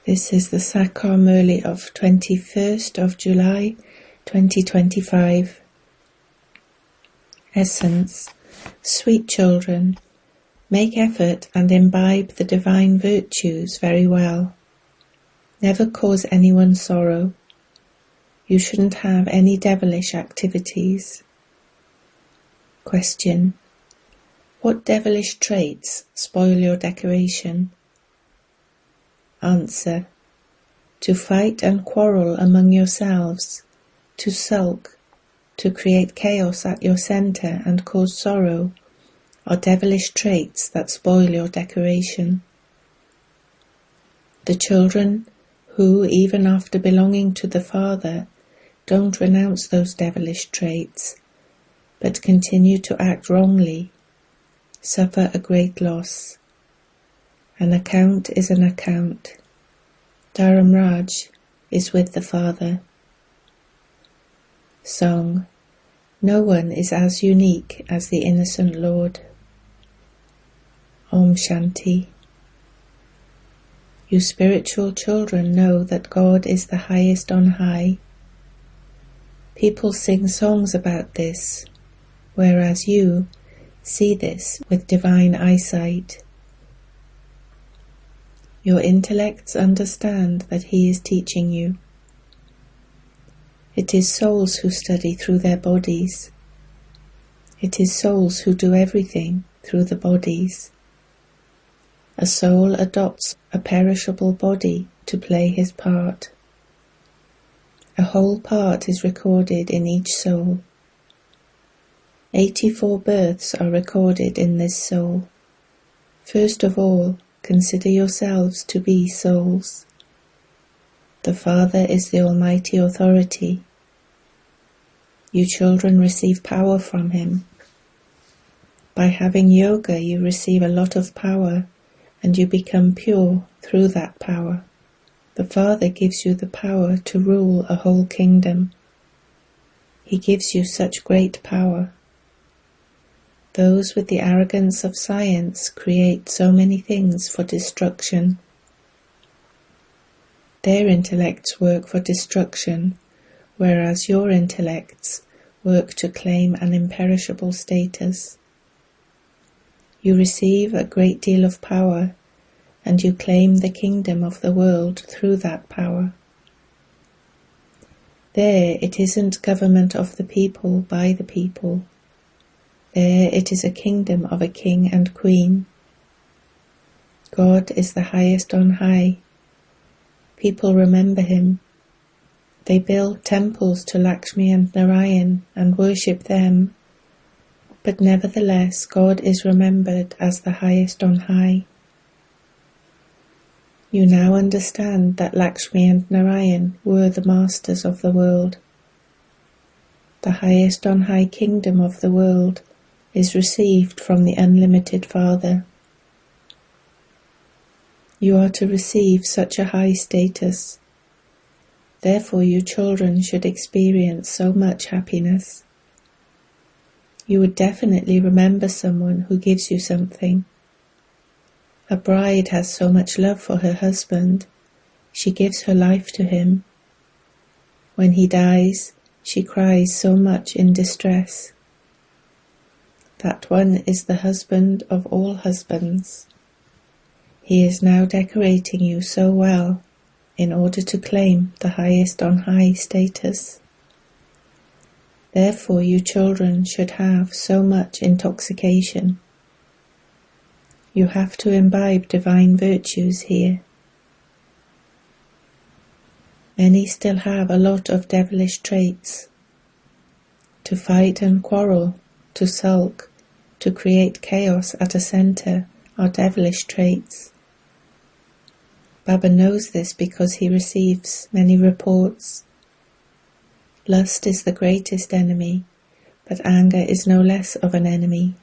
This is the Sakar Murli of 21st of July 2025. Essence. Sweet children, make effort and imbibe the divine virtues very well. Never cause anyone sorrow. You shouldn't have any devilish activities. Question. What devilish traits spoil your decoration? Answer. To fight and quarrel among yourselves, to sulk, to create chaos at your center and cause sorrow are devilish traits that spoil your decoration. The children who, even after belonging to the Father, don't renounce those devilish traits, but continue to act wrongly, suffer a great loss. An account is an account. Dharamraj is with the Father. Song. No one is as unique as the innocent Lord. Om Shanti. You spiritual children know that God is the highest on high. People sing songs about this, whereas you see this with divine eyesight. Your intellects understand that He is teaching you. It is souls who study through their bodies. It is souls who do everything through the bodies. A soul adopts a perishable body to play his part. A whole part is recorded in each soul. 84 births are recorded in this soul. First of all, consider yourselves to be souls. The Father is the Almighty Authority. You children receive power from Him. By having yoga, you receive a lot of power, and you become pure through that power. The Father gives you the power to rule a whole kingdom. He gives you such great power. Those with the arrogance of science create so many things for destruction. Their intellects work for destruction, whereas your intellects work to claim an imperishable status. You receive a great deal of power, and you claim the kingdom of the world through that power. There it isn't government of the people by the people. There it is a kingdom of a king and queen. God is the highest on high. People remember Him. They build temples to Lakshmi and Narayan and worship them. But nevertheless, God is remembered as the highest on high. You now understand that Lakshmi and Narayan were the masters of the world. The highest on high kingdom of the world is received from the unlimited Father. You are to receive such a high status. Therefore you children should experience so much happiness. You would definitely remember someone who gives you something. A bride has so much love for her husband, she gives her life to him. When he dies, she cries so much in distress. That one is the husband of all husbands. He is now decorating you so well in order to claim the highest on high status. Therefore you children should have so much intoxication. You have to imbibe divine virtues here. Many still have a lot of devilish traits. To fight and quarrel, to sulk, to create chaos at a center are devilish traits. Baba knows this because he receives many reports. Lust is the greatest enemy, but anger is no less of an enemy.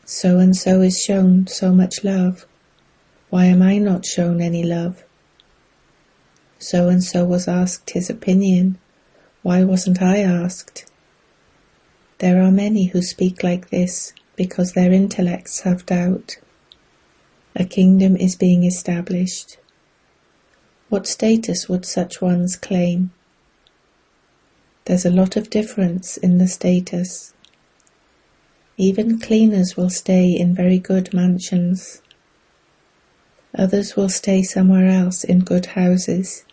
So and so is shown so much love. Why am I not shown any love? So and so was asked his opinion. Why wasn't I asked? There are many who speak like this because their intellects have doubt. A kingdom is being established. What status would such ones claim? There's a lot of difference in the status. Even cleaners will stay in very good mansions. Others will stay somewhere else in good houses.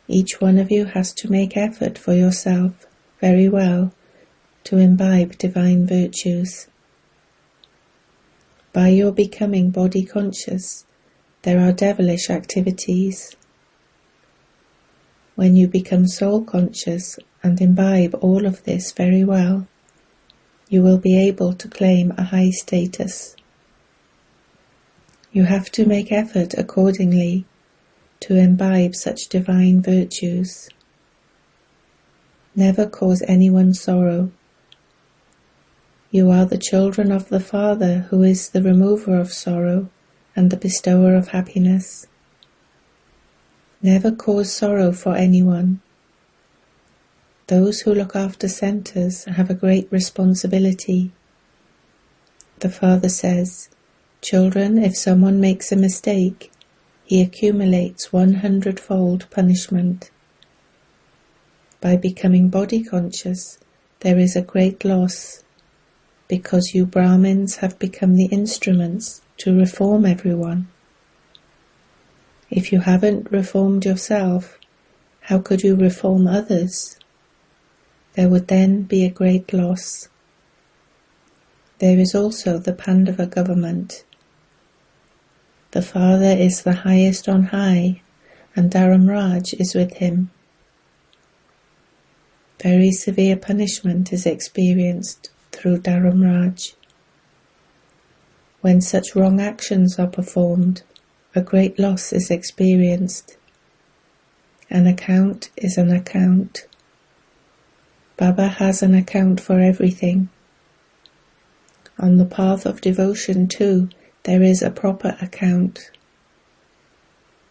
Each one of you has to make effort for yourself very well to imbibe divine virtues. By your becoming body conscious, there are devilish activities. When you become soul conscious and imbibe all of this very well, you will be able to claim a high status. You have to make effort accordingly to imbibe such divine virtues. Never cause anyone sorrow. You are the children of the Father, who is the remover of sorrow and the bestower of happiness. Never cause sorrow for anyone. Those who look after centers have a great responsibility. The Father says, "Children, if someone makes a mistake, he accumulates 100-fold punishment." By becoming body conscious, there is a great loss, because you Brahmins have become the instruments to reform everyone. If you haven't reformed yourself, how could you reform others? There would then be a great loss. There is also the Pandava government. The Father is the highest on high, and Dharamraj is with him. Very severe punishment is experienced through Dharamraj. When such wrong actions are performed, a great loss is experienced. An account is an account. Baba has an account for everything. On the path of devotion too, there is a proper account.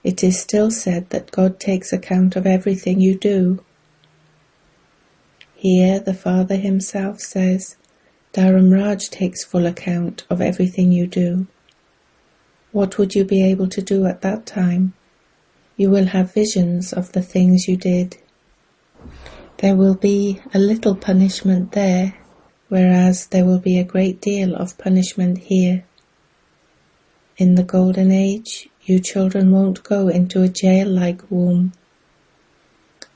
It is still said that God takes account of everything you do. Here the Father himself says, Dharamraj takes full account of everything you do. What would you be able to do at that time? You will have visions of the things you did. There will be a little punishment there, whereas there will be a great deal of punishment here. In the Golden Age, you children won't go into a jail-like womb.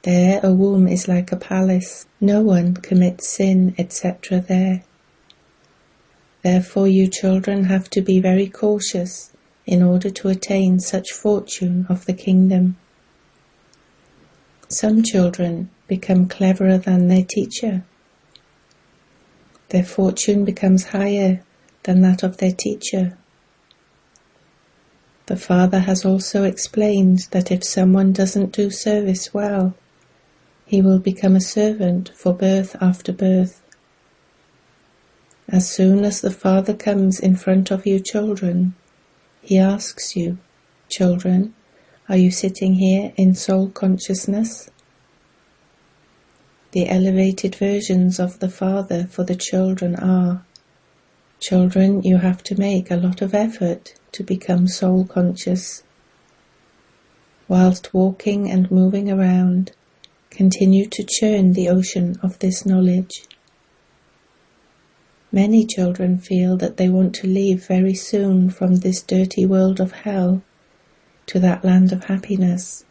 There a womb is like a palace. No one commits sin, etc. there. Therefore you children have to be very cautious in order to attain such fortune of the kingdom. Some children become cleverer than their teacher. Their fortune becomes higher than that of their teacher. The Father has also explained that if someone doesn't do service well, he will become a servant for birth after birth. As soon as the Father comes in front of you children, he asks you, "Children, are you sitting here in soul consciousness?" The elevated versions of the Father for the children are, "Children, you have to make a lot of effort to become soul conscious. Whilst walking and moving around, continue to churn the ocean of this knowledge." Many children feel that they want to leave very soon from this dirty world of hell to that land of happiness.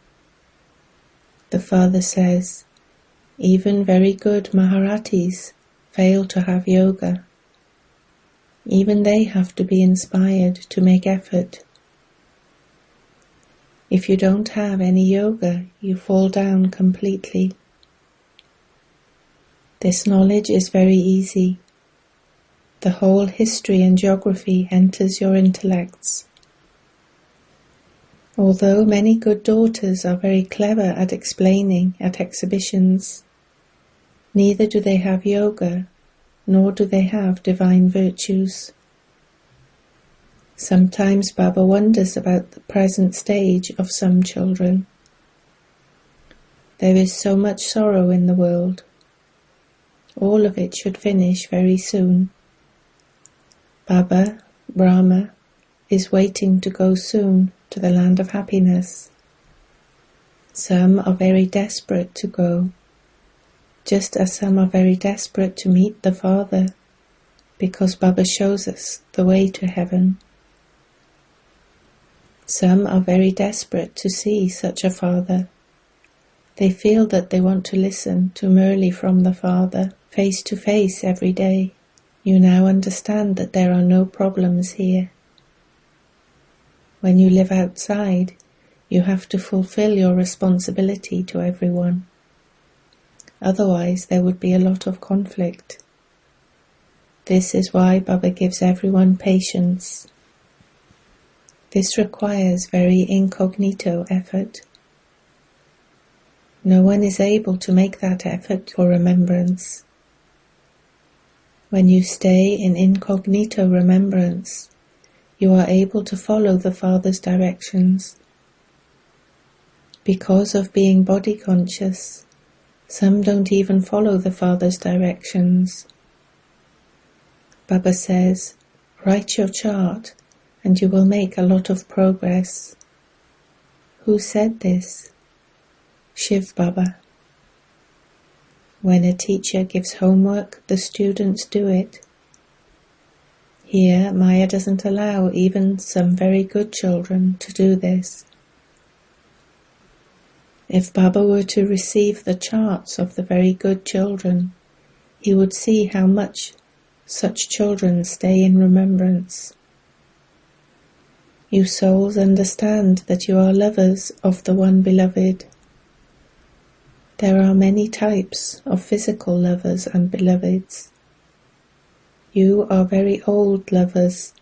The Father says, even very good Maharatis fail to have yoga. Even they have to be inspired to make effort. If you don't have any yoga, you fall down completely. This knowledge is very easy. The whole history and geography enters your intellects. Although many good daughters are very clever at explaining at exhibitions, neither do they have yoga, nor do they have divine virtues. Sometimes Baba wonders about the present stage of some children. There is so much sorrow in the world. All of it should finish very soon. Baba, Brahma, is waiting to go soon to the land of happiness. Some are very desperate to go, just as some are very desperate to meet the Father, because Baba shows us the way to heaven. Some are very desperate to see such a Father. They feel that they want to listen to Murli from the Father, face to face every day. You now understand that there are no problems here. When you live outside, you have to fulfill your responsibility to everyone. Otherwise, there would be a lot of conflict. This is why Baba gives everyone patience. This requires very incognito effort. No one is able to make that effort for remembrance. When you stay in incognito remembrance, you are able to follow the Father's directions. Because of being body conscious, some don't even follow the Father's directions. Baba says, write your chart and you will make a lot of progress. Who said this? Shiv Baba. When a teacher gives homework, the students do it. Here, Maya doesn't allow even some very good children to do this. If Baba were to receive the charts of the very good children, he would see how much such children stay in remembrance. You souls understand that you are lovers of the one beloved. There are many types of physical lovers and beloveds. You are very old lovers.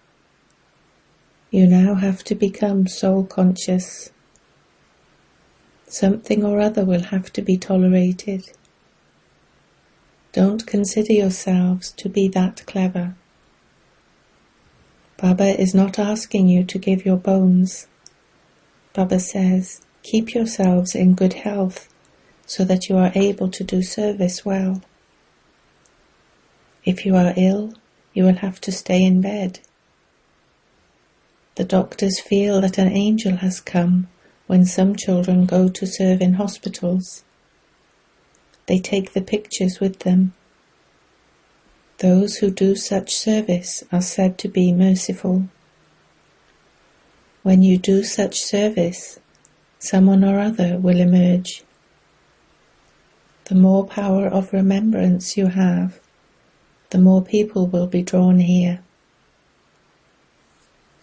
You now have to become soul conscious. Something or other will have to be tolerated. Don't consider yourselves to be that clever. Baba is not asking you to give your bones. Baba says, keep yourselves in good health so that you are able to do service well. If you are ill, you will have to stay in bed. The doctors feel that an angel has come when some children go to serve in hospitals. They take the pictures with them. Those who do such service are said to be merciful. When you do such service, someone or other will emerge. The more power of remembrance you have, the more people will be drawn here.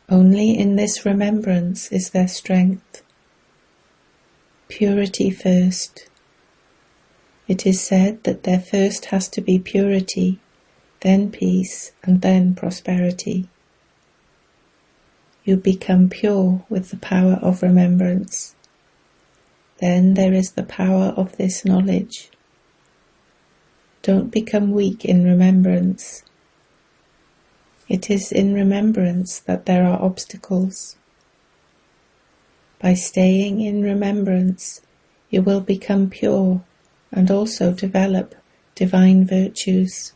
Only in this remembrance is there strength. Purity first. It is said that there first has to be purity, then peace, and then prosperity. You become pure with the power of remembrance. Then there is the power of this knowledge. Don't become weak in remembrance. It is in remembrance that there are obstacles. By staying in remembrance, you will become pure and also develop divine virtues.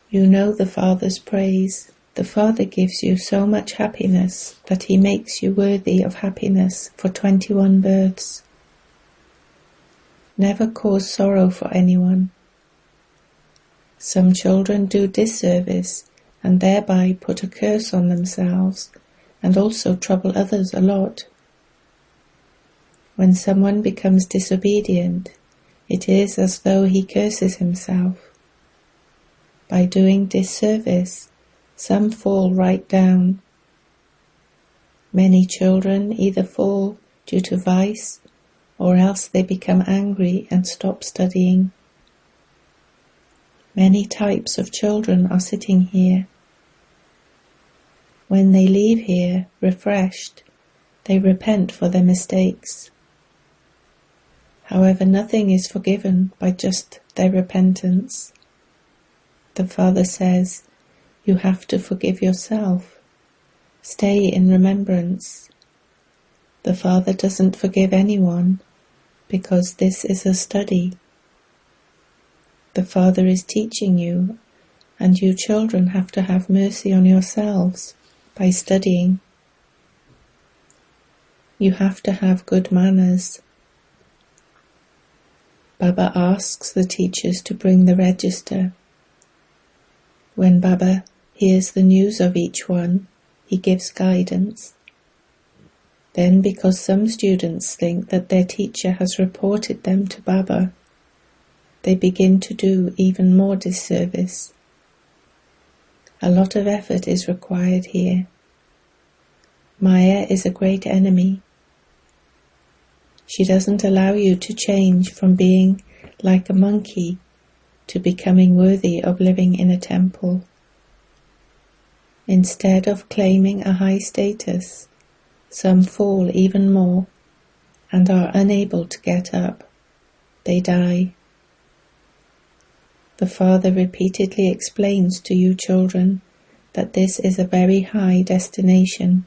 You know the Father's praise. The Father gives you so much happiness that He makes you worthy of happiness for 21 births. Never cause sorrow for anyone. Some children do disservice and thereby put a curse on themselves and also trouble others a lot. When someone becomes disobedient, it is as though he curses himself. By doing disservice, some fall right down. Many children either fall due to vice or else they become angry and stop studying. Many types of children are sitting here. When they leave here refreshed, they repent for their mistakes. However, nothing is forgiven by just their repentance. The Father says, you have to forgive yourself. Stay in remembrance. The Father doesn't forgive anyone because this is a study. The Father is teaching you, and you children have to have mercy on yourselves by studying. You have to have good manners. Baba asks the teachers to bring the register. When Baba hears the news of each one, he gives guidance. Then, because some students think that their teacher has reported them to Baba, they begin to do even more disservice. A lot of effort is required here. Maya is a great enemy. She doesn't allow you to change from being like a monkey to becoming worthy of living in a temple. Instead of claiming a high status, some fall even more and are unable to get up. They die. The Father repeatedly explains to you children that this is a very high destination.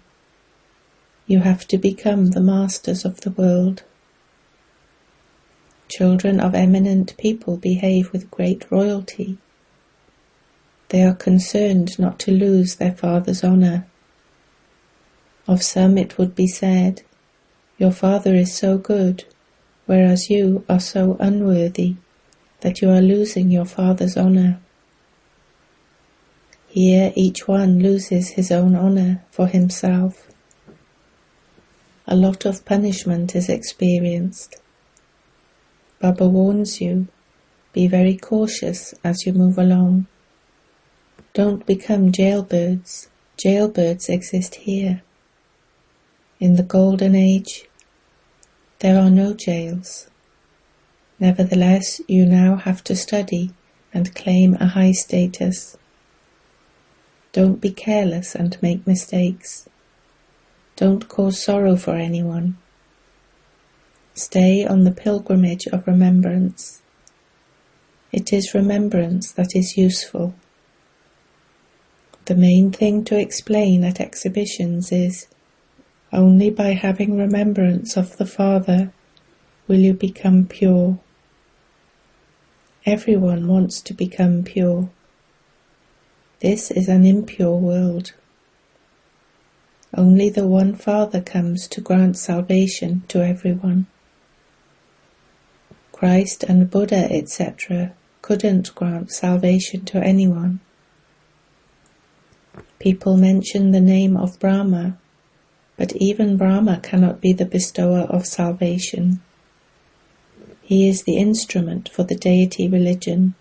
You have to become the masters of the world. Children of eminent people behave with great royalty. They are concerned not to lose their father's honor. Of some it would be said, "Your father is so good, whereas you are so unworthy that you are losing your father's honor." Here each one loses his own honor for himself. A lot of punishment is experienced. Baba warns you, be very cautious as you move along. Don't become jailbirds. Jailbirds exist here. In the Golden Age, there are no jails. Nevertheless, you now have to study and claim a high status. Don't be careless and make mistakes. Don't cause sorrow for anyone. Stay on the pilgrimage of remembrance. It is remembrance that is useful. The main thing to explain at exhibitions is, only by having remembrance of the Father will you become pure. Everyone wants to become pure. This is an impure world. Only the one Father comes to grant salvation to everyone. Christ and Buddha, etc., couldn't grant salvation to anyone. People mention the name of Brahma, but even Brahma cannot be the bestower of salvation. He is the instrument for the deity religion.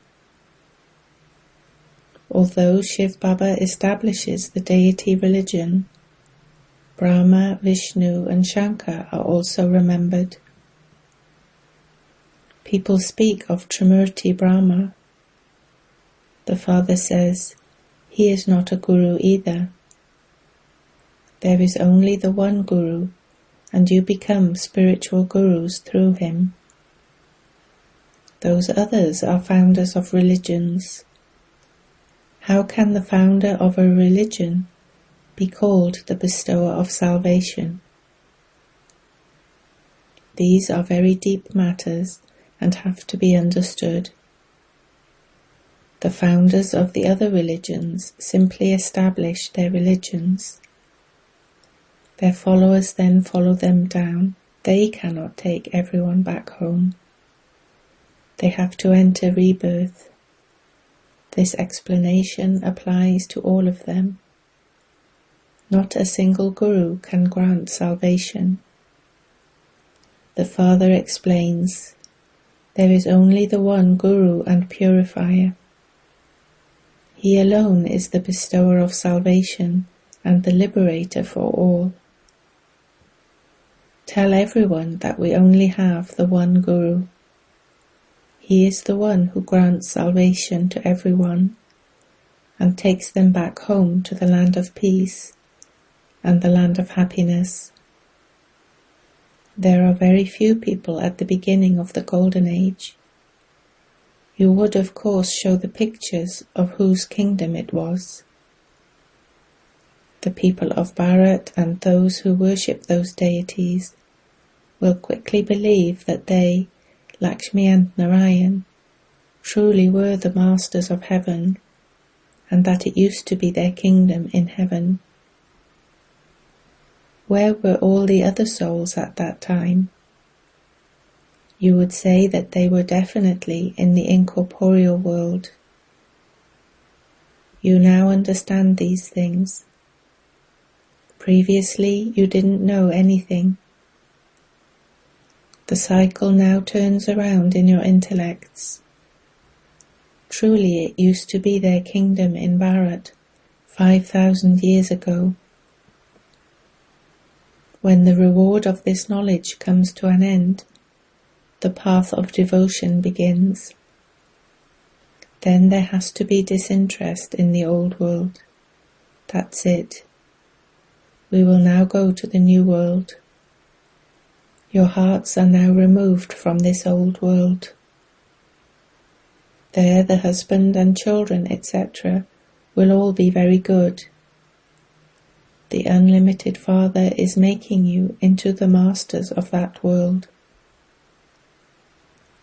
Although Shiv Baba establishes the deity religion, Brahma, Vishnu and Shankar are also remembered. People speak of Trimurti Brahma. The Father says, he is not a guru either. There is only the one Guru, and you become spiritual gurus through him. Those others are founders of religions. How can the founder of a religion be called the bestower of salvation? These are very deep matters and have to be understood. The founders of the other religions simply establish their religions. Their followers then follow them down. They cannot take everyone back home. They have to enter rebirth. This explanation applies to all of them. Not a single guru can grant salvation. The Father explains, there is only the one Guru and purifier. He alone is the bestower of salvation and the liberator for all. Tell everyone that we only have the one Guru. He is the one who grants salvation to everyone and takes them back home to the land of peace and the land of happiness. There are very few people at the beginning of the Golden Age. You would of course show the pictures of whose kingdom it was. The people of Bharat and those who worship those deities will quickly believe that they, Lakshmi and Narayan, truly were the masters of heaven, and that it used to be their kingdom in heaven. Where were all the other souls at that time? You would say that they were definitely in the incorporeal world. You now understand these things. Previously, you didn't know anything. The cycle now turns around in your intellects. Truly, it used to be their kingdom in Bharat 5,000 years ago. When the reward of this knowledge comes to an end, the path of devotion begins. Then there has to be disinterest in the old world. That's it. We will now go to the new world. Your hearts are now removed from this old world. There the husband and children, etc., will all be very good. The unlimited Father is making you into the masters of that world.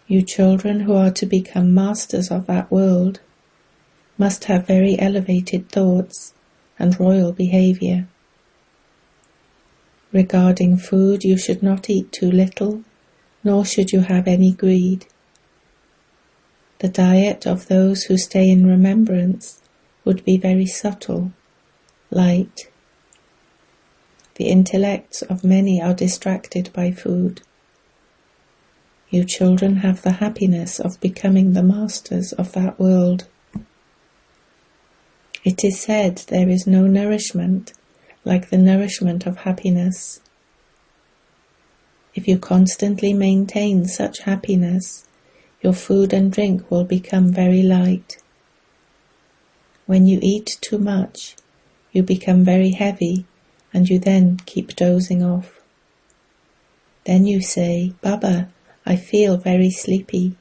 You children who are to become masters of that world must have very elevated thoughts and royal behavior. Regarding food, you should not eat too little, nor should you have any greed. The diet of those who stay in remembrance would be very subtle, light. The intellects of many are distracted by food. You children have the happiness of becoming the masters of that world. It is said there is no nourishment like the nourishment of happiness. If you constantly maintain such happiness, your food and drink will become very light. When you eat too much, you become very heavy and you then keep dozing off. Then you say, "Baba, I feel very sleepy."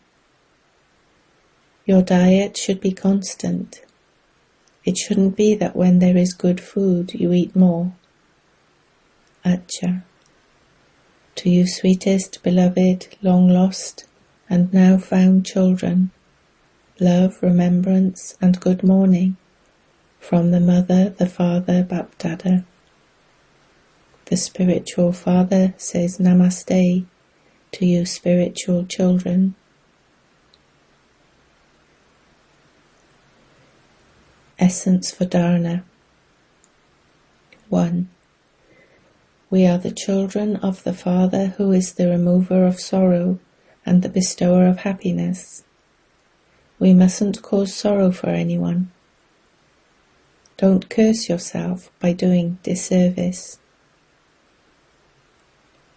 Your diet should be constant. It shouldn't be that when there is good food you eat more. Acha. To you sweetest, beloved, long lost, and now found children, love, remembrance, and good morning from the Mother, the Father, Bapdada. The spiritual Father says Namaste to you spiritual children. Essence for Dharana. 1. We are the children of the Father who is the remover of sorrow and the bestower of happiness. We mustn't cause sorrow for anyone. Don't curse yourself by doing disservice.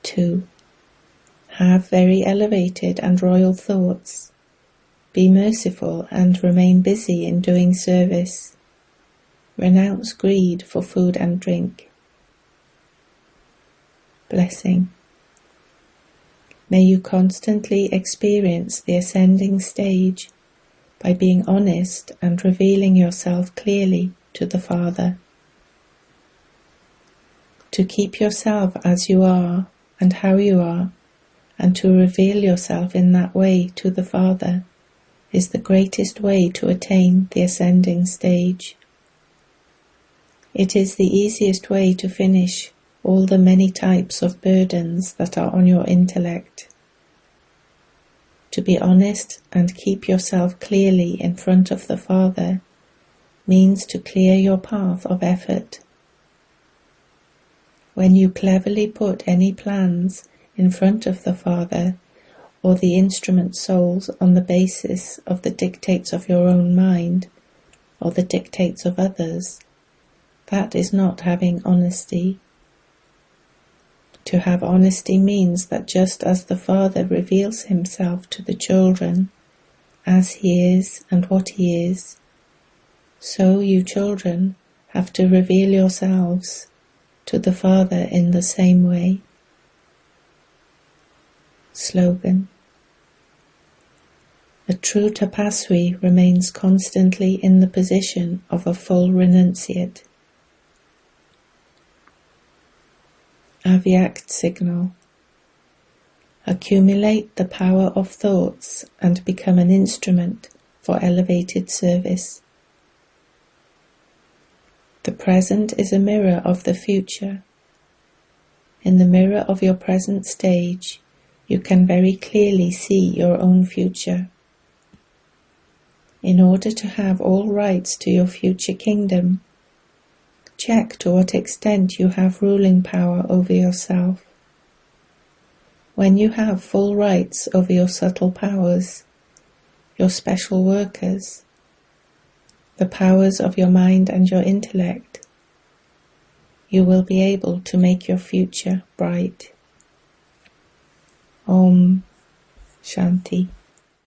2. Have very elevated and royal thoughts. Be merciful and remain busy in doing service. Renounce greed for food and drink. Blessing. May you constantly experience the ascending stage by being honest and revealing yourself clearly to the Father. To keep yourself as you are and how you are, and to reveal yourself in that way to the Father, is the greatest way to attain the ascending stage. It is the easiest way to finish all the many types of burdens that are on your intellect. To be honest and keep yourself clearly in front of the Father means to clear your path of effort. When you cleverly put any plans in front of the Father or the instrument souls on the basis of the dictates of your own mind or the dictates of others, that is not having honesty. To have honesty means that just as the Father reveals himself to the children as he is and what he is, so you children have to reveal yourselves to the Father in the same way. Slogan. A true tapasvi remains constantly in the position of a full renunciate. Avyakt signal. Accumulate the power of thoughts and become an instrument for elevated service. The present is a mirror of the future. In the mirror of your present stage, you can very clearly see your own future. In order to have all rights to your future kingdom, check to what extent you have ruling power over yourself. When you have full rights over your subtle powers, your special workers, the powers of your mind and your intellect, you will be able to make your future bright. Om Shanti.